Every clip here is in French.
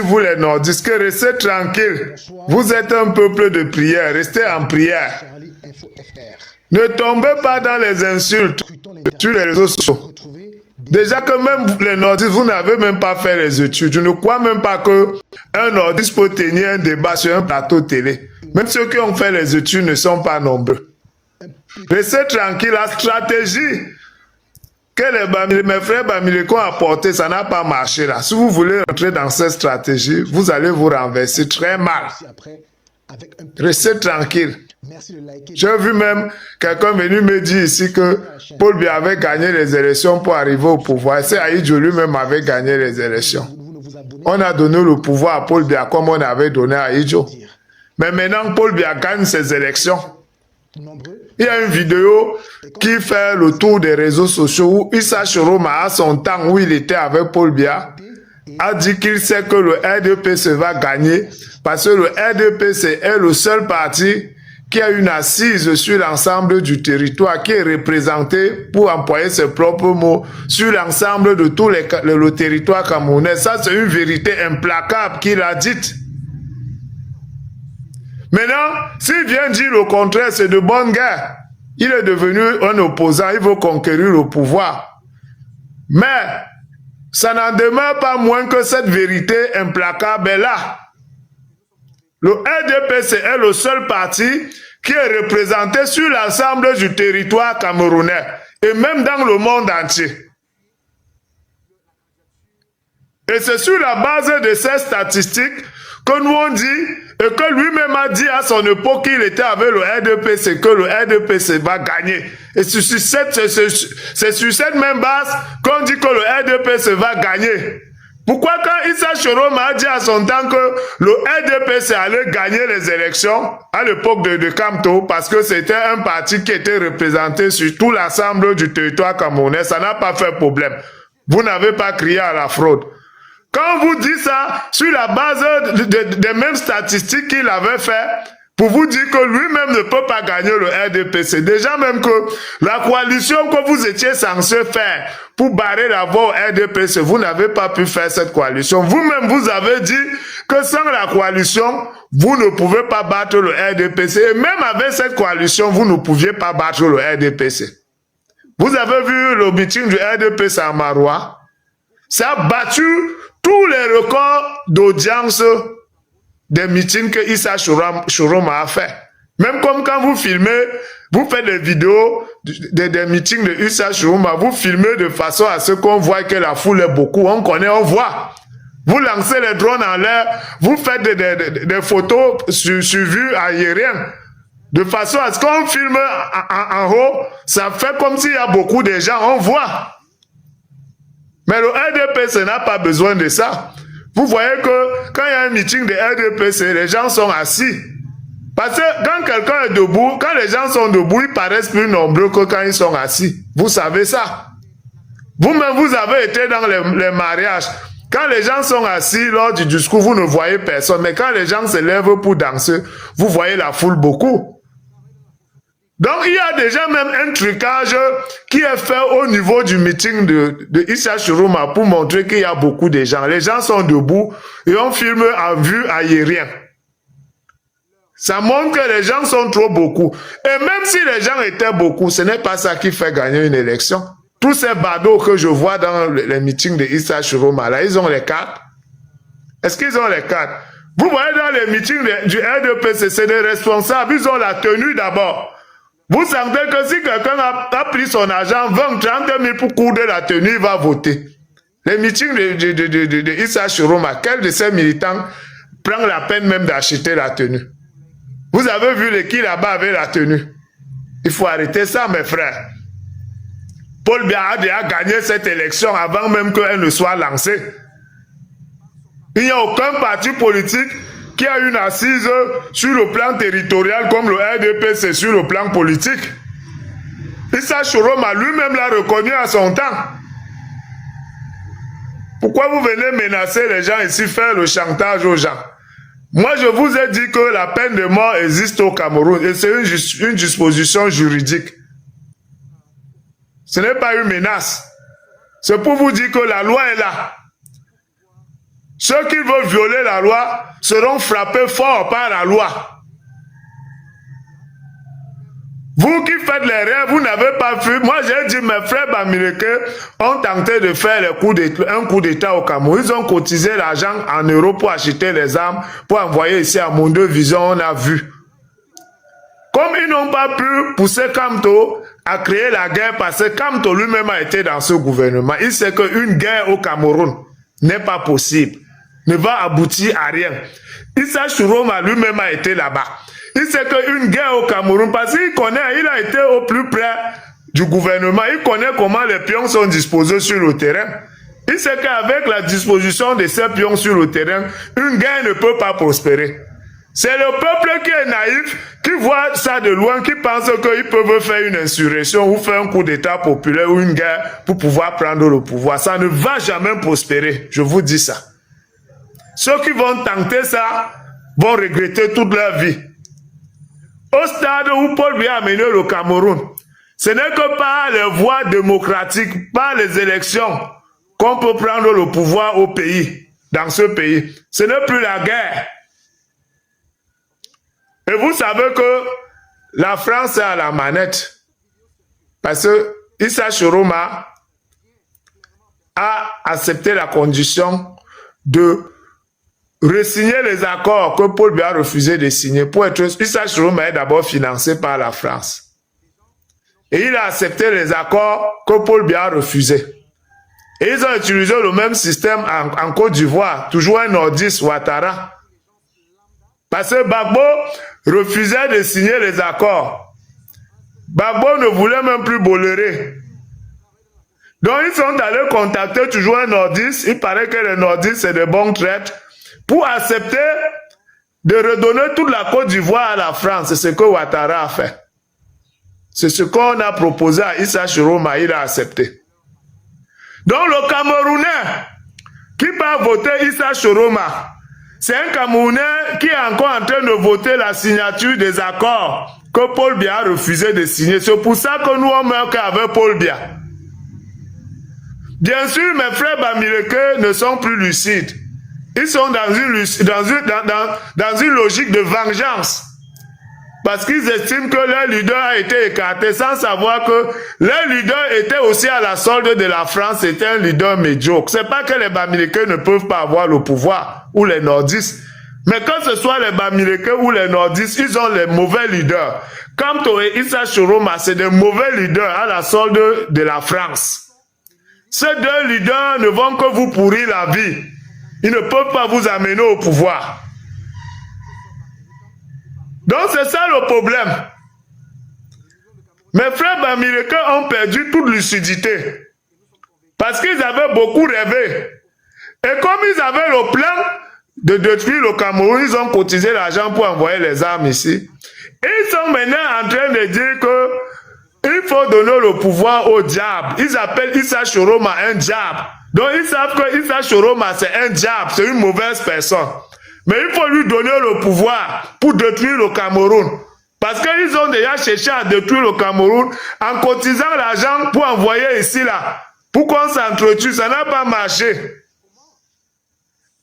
vous les nordistes, que restez tranquille. Vous êtes un peuple de prière, restez en prière. Ne tombez pas dans les insultes sur les réseaux sociaux. Déjà que même les nordistes, vous n'avez même pas fait les études. Je ne crois même pas qu'un nordiste peut tenir un débat sur un plateau télé. Même ceux qui ont fait les études ne sont pas nombreux. Restez tranquille, la stratégie que mes frères Bamiléko ont apportée, ça n'a pas marché là. Si vous voulez entrer dans cette stratégie, vous allez vous renverser très mal. Restez tranquille. J'ai vu même quelqu'un venir me dire ici que Paul Biya avait gagné les élections pour arriver au pouvoir. C'est Ahidjo lui-même avait gagné les élections. On a donné le pouvoir à Paul Biya comme on avait donné à Ahidjo. Mais maintenant, Paul Biya gagne ses élections. Il y a une vidéo qui fait le tour des réseaux sociaux où Issa Choroma, à son temps où il était avec Paul Biya, a dit qu'il sait que le RDPC va gagner parce que le RDPC est le seul parti qui a une assise sur l'ensemble du territoire, qui est représenté, pour employer ses propres mots, sur l'ensemble de tout le territoire camerounais. Ça, c'est une vérité implacable qu'il a dite. Maintenant, s'il vient dire le contraire, c'est de bonne guerre. Il est devenu un opposant, il veut conquérir le pouvoir. Mais, ça n'en demeure pas moins que cette vérité implacable est là. Le RDPC est le seul parti qui est représenté sur l'ensemble du territoire camerounais et même dans le monde entier. Et c'est sur la base de ces statistiques que nous on dit et que lui-même a dit à son époque qu'il était avec le RDPC, que le RDPC va gagner. Et c'est sur cette même base qu'on dit que le RDPC va gagner. Pourquoi quand Issa Choroma a dit à son temps que le RDPC allait gagner les élections à l'époque de Kamto, parce que c'était un parti qui était représenté sur tout l'ensemble du territoire camerounais, ça n'a pas fait problème. Vous n'avez pas crié à la fraude. Quand vous dites ça, sur la base des mêmes statistiques qu'il avait fait, pour vous dire que lui-même ne peut pas gagner le RDPC. Déjà même que la coalition que vous étiez censé faire pour barrer la voie au RDPC, vous n'avez pas pu faire cette coalition. Vous-même, vous avez dit que sans la coalition, vous ne pouvez pas battre le RDPC. Et même avec cette coalition, vous ne pouviez pas battre le RDPC. Vous avez vu le meeting du RDPC à Maroua. Ça a battu tous les records d'audience des meetings que Issa Choroma a fait. Même comme quand vous filmez, vous faites des vidéos des meetings de Issa Choroma, vous filmez de façon à ce qu'on voit que la foule est beaucoup. On connaît, on voit. Vous lancez les drones en l'air, vous faites des photos sur vue aérienne. De façon à ce qu'on filme en haut, ça fait comme s'il y a beaucoup de gens, on voit. Mais le RDPC n'a pas besoin de ça. Vous voyez que quand il y a un meeting de RDPC, les gens sont assis. Parce que quand quelqu'un est debout, quand les gens sont debout, ils paraissent plus nombreux que quand ils sont assis. Vous savez ça. Vous-même, vous avez été dans les mariages. Quand les gens sont assis lors du discours, vous ne voyez personne. Mais quand les gens se lèvent pour danser, vous voyez la foule beaucoup. Donc, il y a déjà même un trucage qui est fait au niveau du meeting de Issa Choroma pour montrer qu'il y a beaucoup de gens. Les gens sont debout et on filme en vue aérienne. Ça montre que les gens sont trop beaucoup. Et même si les gens étaient beaucoup, ce n'est pas ça qui fait gagner une élection. Tous ces badauds que je vois dans les meetings de Issa Choroma, là, ils ont les cartes. Est-ce qu'ils ont les cartes? Vous voyez dans les meetings du RDPC, c'est des responsables, ils ont la tenue d'abord. Vous sentez que si quelqu'un a pris son argent, 20, 30 000 pour coudre la tenue, il va voter. Les meetings de Issa Choroma, quel de ces militants prend la peine même d'acheter la tenue? Vous avez vu qui là-bas avait la tenue? Il faut arrêter ça, mes frères. Paul Biya a déjà gagné cette élection avant même qu'elle ne soit lancée. Il n'y a aucun parti politique qui a une assise sur le plan territorial comme le RDPC sur le plan politique. Issa Choroma lui-même l'a reconnu à son temps. Pourquoi vous venez menacer les gens ici, faire le chantage aux gens? Moi, je vous ai dit que la peine de mort existe au Cameroun et c'est une disposition juridique. Ce n'est pas une menace. C'est pour vous dire que la loi est là. Ceux qui veulent violer la loi seront frappés fort par la loi. Vous qui faites les rêves, vous n'avez pas vu. Moi, j'ai dit, mes frères Bamileke ont tenté de faire un coup d'État au Cameroun. Ils ont cotisé l'argent en euros pour acheter les armes, pour envoyer ici à Monde Vision, on a vu. Comme ils n'ont pas pu pousser Kamto à créer la guerre, parce que Kamto lui-même a été dans ce gouvernement, il sait qu'une guerre au Cameroun n'est pas possible, ne va aboutir à rien. Issa Chiroma lui-même a été là-bas. Il sait qu'une guerre au Cameroun, parce qu'il connaît, il a été au plus près du gouvernement, il connaît comment les pions sont disposés sur le terrain. Il sait qu'avec la disposition de ces pions sur le terrain, une guerre ne peut pas prospérer. C'est le peuple qui est naïf, qui voit ça de loin, qui pense qu'ils peuvent faire une insurrection ou faire un coup d'État populaire ou une guerre pour pouvoir prendre le pouvoir. Ça ne va jamais prospérer, je vous dis ça. Ceux qui vont tenter ça vont regretter toute leur vie. Au stade où Paul Biya a mené le Cameroun, ce n'est que par les voies démocratiques, par les élections, qu'on peut prendre le pouvoir au pays, dans ce pays. Ce n'est plus la guerre. Et vous savez que la France est à la manette. Parce que Issa Chiroma a accepté la condition de resigner les accords que Paul Biya a refusé de signer. Pour être Issa Chiroma est d'abord financé par la France. Et il a accepté les accords que Paul Biya a refusés. Et ils ont utilisé le même système en Côte d'Ivoire, toujours un nordiste, Ouattara. Parce que Gbagbo refusait de signer les accords. Gbagbo ne voulait même plus Bolloré. Donc ils sont allés contacter toujours un nordiste. Il paraît que les nordistes, c'est de bons traites. Pour accepter de redonner toute la Côte d'Ivoire à la France. C'est ce que Ouattara a fait. C'est ce qu'on a proposé à Issa Chiroma. Il a accepté. Donc le Camerounais qui va voter Issa Chiroma, c'est un Camerounais qui est encore en train de voter la signature des accords que Paul Biya a refusé de signer. C'est pour ça que nous, on meurt qu'avec Paul Biya. Bien sûr, mes frères Bamileke ne sont plus lucides. Ils sont dans une logique de vengeance. Parce qu'ils estiment que leur leader a été écarté sans savoir que leur leader était aussi à la solde de la France, c'était un leader médiocre. C'est pas que les Bamileke ne peuvent pas avoir le pouvoir, ou les nordistes. Mais que ce soit les Bamileke ou les nordistes, ils ont les mauvais leaders. Kamto et Issa Chiroma, c'est des mauvais leaders à la solde de la France. Ces deux leaders ne vont que vous pourrir la vie. Ils ne peuvent pas vous amener au pouvoir. Donc c'est ça le problème. Mes frères Bamileke ont perdu toute lucidité. Parce qu'ils avaient beaucoup rêvé. Et comme ils avaient le plan de détruire le Cameroun, ils ont cotisé l'argent pour envoyer les armes ici. Et ils sont maintenant en train de dire que il faut donner le pouvoir au diable. Ils appellent Issa Chiroma un diable. Donc ils savent que Issa Chiroma c'est un diable, c'est une mauvaise personne. Mais il faut lui donner le pouvoir pour détruire le Cameroun. Parce qu'ils ont déjà cherché à détruire le Cameroun en cotisant l'argent pour envoyer ici là. Pour qu'on s'entretue, ça n'a pas marché.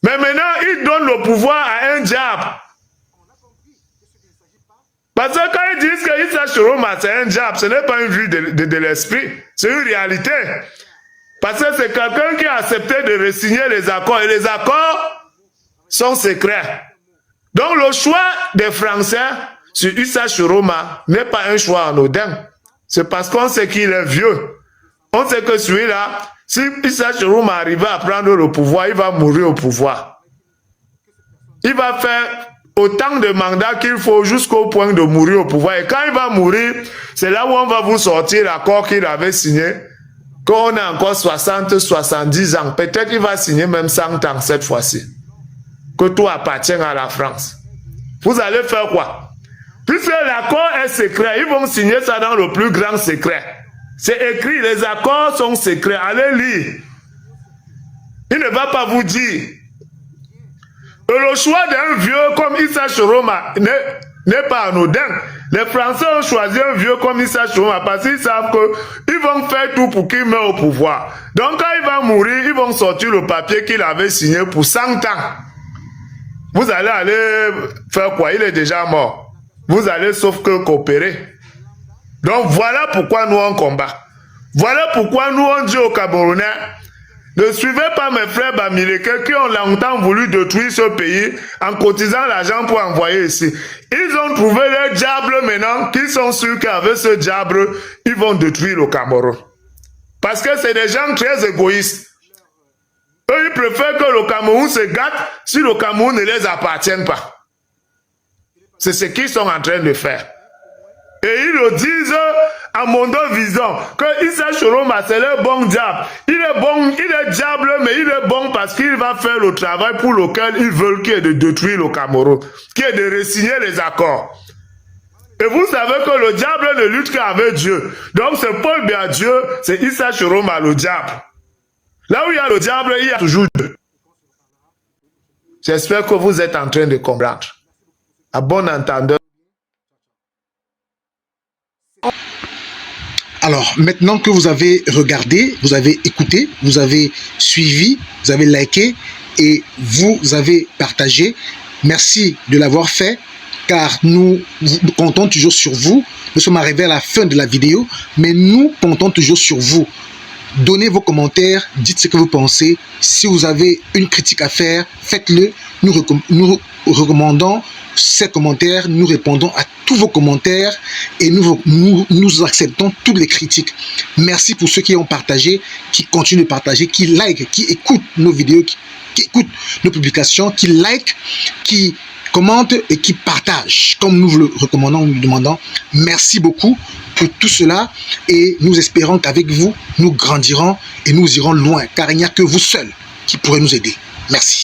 Mais maintenant, ils donnent le pouvoir à un diable. Parce que quand ils disent que Issa Chiroma c'est un diable, ce n'est pas une vue de l'esprit, c'est une réalité. Parce que c'est quelqu'un qui a accepté de re-signer les accords. Et les accords sont secrets. Donc le choix des Français sur Issa Chiroma n'est pas un choix anodin. C'est parce qu'on sait qu'il est vieux. On sait que celui-là, si Issa Chiroma arrive à prendre le pouvoir, il va mourir au pouvoir. Il va faire autant de mandats qu'il faut jusqu'au point de mourir au pouvoir. Et quand il va mourir, c'est là où on va vous sortir l'accord qu'il avait signé. Quand on a encore 60, 70 ans, peut-être qu'il va signer même 100 ans cette fois-ci. Que tout appartient à la France. Vous allez faire quoi? Puisque l'accord est secret, ils vont signer ça dans le plus grand secret. C'est écrit, les accords sont secrets. Allez lire. Il ne va pas vous dire. Et le choix d'un vieux comme Issa Chiroma n'est pas anodin. Les Français ont choisi un vieux comme Issa Chiroma parce qu'ils savent qu'ils vont faire tout pour qu'il meure au pouvoir. Donc quand il va mourir, ils vont sortir le papier qu'il avait signé pour 100 ans. Vous allez aller faire quoi? Il est déjà mort. Vous allez sauf que coopérer. Donc voilà pourquoi nous on combat. Voilà pourquoi nous on dit aux Camerounais, ne suivez pas mes frères Bamileke qui ont longtemps voulu détruire ce pays en cotisant l'argent pour envoyer ici. Ils ont trouvé le diable maintenant, qui sont sûrs qu'avec ce diable, ils vont détruire le Cameroun. Parce que c'est des gens très égoïstes. Eux, ils préfèrent que le Cameroun se gâte si le Cameroun ne les appartient pas. C'est ce qu'ils sont en train de faire. Et ils le disent à Mondo Vision que Issa Chiroma c'est le bon diable. Il est bon, il est diable, mais il est bon parce qu'il va faire le travail pour lequel ils veulent, qui est de détruire le Cameroun, qui est de re-signer les accords. Et vous savez que le diable ne lutte qu'avec Dieu. Donc c'est Paul bien Dieu, c'est Issa Chiroma le diable. Là où il y a le diable, il y a toujours Dieu. J'espère que vous êtes en train de comprendre. À bon entendeur. Alors, maintenant que vous avez regardé, vous avez écouté, vous avez suivi, vous avez liké et vous avez partagé, merci de l'avoir fait, car nous comptons toujours sur vous. Nous sommes arrivés à la fin de la vidéo, mais nous comptons toujours sur vous. Donnez vos commentaires, dites ce que vous pensez. Si vous avez une critique à faire, faites-le. Nous recommandons ces commentaires, nous répondons à tous vos commentaires et nous acceptons toutes les critiques. Merci pour ceux qui ont partagé, qui continuent de partager, qui like, qui écoutent nos vidéos, qui écoutent nos publications, qui like, qui commentent et qui partagent, comme nous vous le recommandons, nous le demandons. Merci beaucoup pour tout cela et nous espérons qu'avec vous, nous grandirons et nous irons loin, car il n'y a que vous seuls qui pourrez nous aider. Merci.